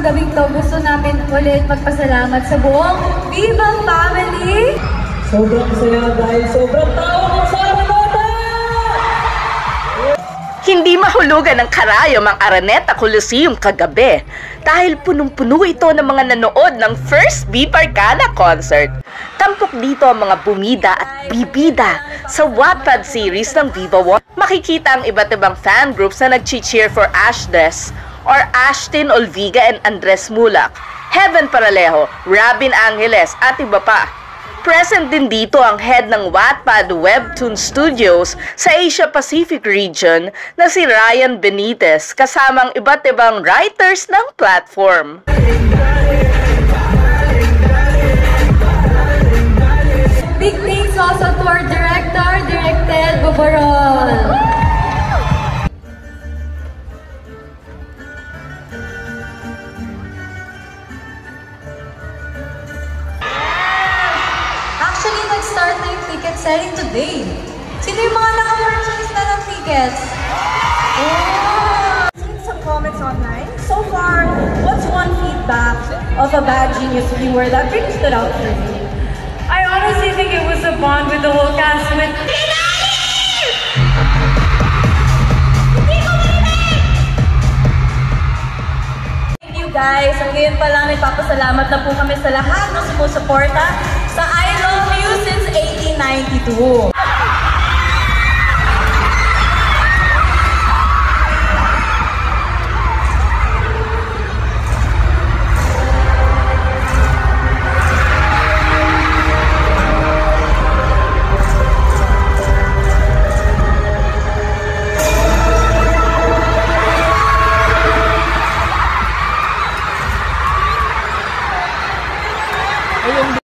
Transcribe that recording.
sa gabing to, gusto namin ulit magpasalamat sa buong Viva family. Sobrang saya dahil sobrang tao ng Sarangota! Hindi mahulugan ng karayom ang Araneta Coliseum kagabi dahil punong-puno ito ng mga nanood ng first Bibarkada concert. Tampok dito ang mga bumida at bibida sa Wattpad series ng Viva One. Makikita ang iba't ibang fan groups na nag-cheer for Ashdes or Ashtin Olviga and Andres Mulak, Heaven Paralejo, Robin Angeles at iba pa. Present din dito ang head ng Wattpad Webtoon Studios sa Asia Pacific region na si Ryan Benitez kasamang iba't ibang writers ng platform. Big thanks also to our director, Direk Ted Boborol. Actually, nag-start na yung ticket selling today. Sino yung mga naka-purchase na ng tickets? Seen some comments online. So far, what's one feedback of a Bad Genius viewer that really stood out for you? I honestly think it was a bond with the whole cast with Thank you guys. Ang ngayon pa lang, nagpapasalamat na po kami sa lahat na sumusuporta sa I Love You since 1892.